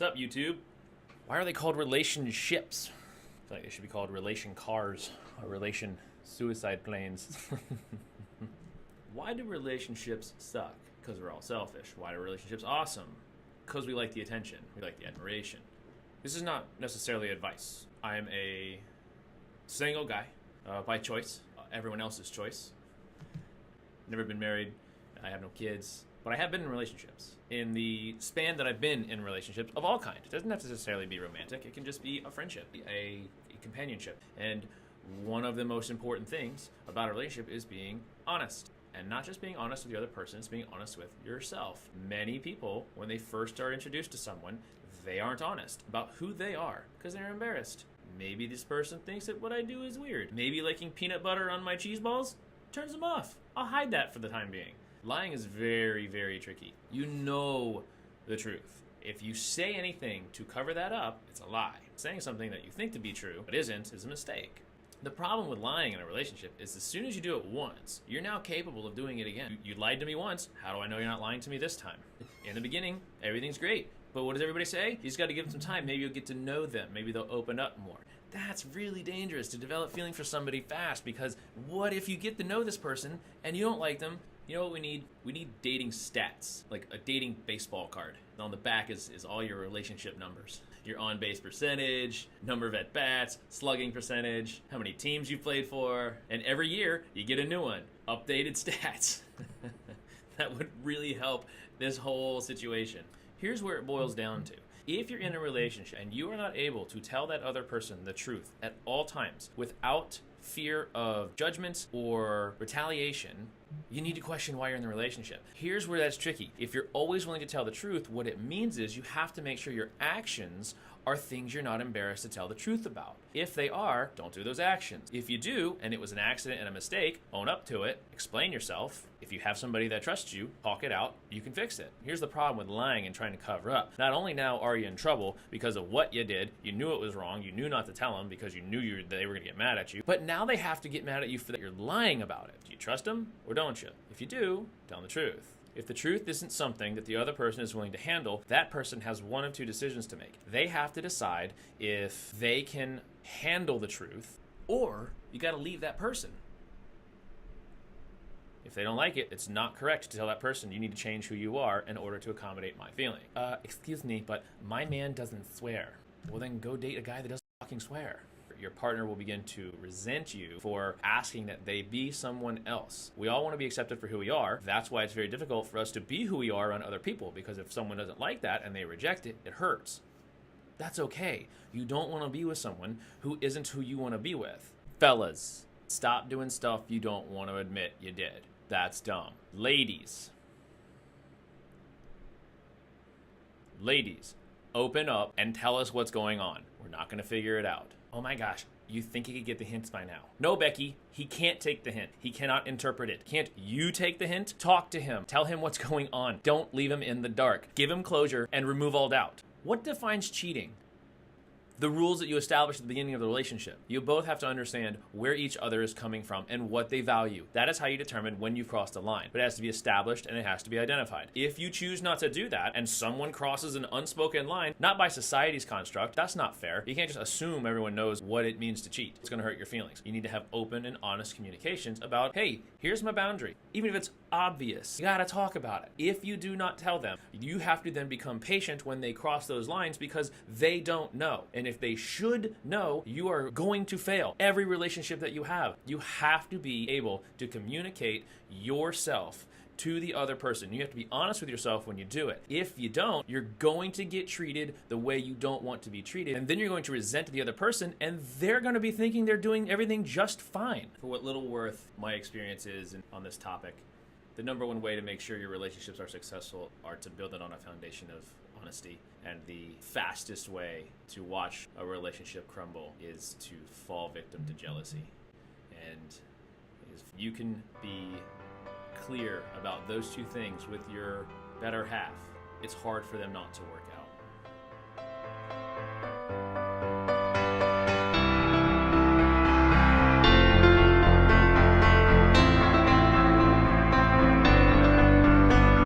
What's up, YouTube? Why are they called relationships? I feel like they should be called relation cars or relation suicide planes. Why do relationships suck? Because we're all selfish. Why are relationships awesome? Because we like the attention. We like the admiration. This is not necessarily advice. I am a single guy by choice. Everyone else's choice. Never been married. I have no kids. But I have been in relationships. In the span that I've been in relationships of all kinds. It doesn't have to necessarily be romantic. It can just be a friendship, a companionship. And one of the most important things about a relationship is being honest. And not just being honest with the other person, it's being honest with yourself. Many people, when they first are introduced to someone, they aren't honest about who they are because they're embarrassed. Maybe this person thinks that what I do is weird. Maybe liking peanut butter on my cheese balls turns them off. I'll hide that for the time being. Lying is very, very tricky. You know the truth. If you say anything to cover that up, it's a lie. Saying something that you think to be true but isn't is a mistake. The problem with lying in a relationship is as soon as you do it once, you're now capable of doing it again. You lied to me once. How do I know you're not lying to me this time? In the beginning, everything's great. But what does everybody say? You just got to give them some time. Maybe you'll get to know them. Maybe they'll open up more. That's really dangerous to develop feeling for somebody fast, because what if you get to know this person and you don't like them? You know what we need? We need dating stats, like a dating baseball card. And on the back is all your relationship numbers. Your on-base percentage, number of at-bats, slugging percentage, how many teams you've played for, and every year you get a new one. Updated stats. That would really help this whole situation. Here's where it boils down to. If you're in a relationship and you are not able to tell that other person the truth at all times without fear of judgment or retaliation, you need to question why you're in the relationship. Here's where that's tricky. If you're always willing to tell the truth, what it means is you have to make sure your actions are things you're not embarrassed to tell the truth about. If they are, don't do those actions. If you do, and it was an accident and a mistake, own up to it, explain yourself. If you have somebody that trusts you, talk it out, you can fix it. Here's the problem with lying and trying to cover up. Not only now are you in trouble because of what you did, you knew it was wrong, you knew not to tell them because you knew they were gonna get mad at you, but now they have to get mad at you for that you're lying about it. Do you trust them or don't you? If you do, tell them the truth. If the truth isn't something that the other person is willing to handle, that person has one of two decisions to make. They have to decide if they can handle the truth, or you got to leave that person. If they don't like it, it's not correct to tell that person you need to change who you are in order to accommodate my feeling. Excuse me, but my man doesn't swear. Well, then go date a guy that doesn't fucking swear. Your partner will begin to resent you for asking that they be someone else. We all want to be accepted for who we are. That's why it's very difficult for us to be who we are around other people, because if someone doesn't like that and they reject it, it hurts. That's okay. You don't want to be with someone who isn't who you want to be with. Fellas, stop doing stuff you don't want to admit you did. That's dumb. Ladies, open up and tell us what's going on. We're not going to figure it out. Oh my gosh, you think he could get the hints by now? No, Becky, he can't take the hint. He cannot interpret it. Can't you take the hint? Talk to him. Tell him what's going on. Don't leave him in the dark. Give him closure and remove all doubt. What defines cheating? The rules that you establish at the beginning of the relationship. You both have to understand where each other is coming from and what they value. That is how you determine when you've crossed a line. But it has to be established and it has to be identified. If you choose not to do that and someone crosses an unspoken line, not by society's construct, that's not fair. You can't just assume everyone knows what it means to cheat. It's gonna hurt your feelings. You need to have open and honest communications about, hey, here's my boundary. Even if it's obvious, you gotta talk about it. If you do not tell them, you have to then become patient when they cross those lines because they don't know. And if they should know, you are going to fail every relationship that you have. You have to be able to communicate yourself to the other person. You have to be honest with yourself when you do it. If you don't, you're going to get treated the way you don't want to be treated, and then you're going to resent the other person, and they're going to be thinking they're doing everything just fine. For what little worth my experience is on this topic, the number one way to make sure your relationships are successful are to build it on a foundation of honesty. And the fastest way to watch a relationship crumble is to fall victim to jealousy. And if you can be clear about those two things with your better half, it's hard for them not to work out.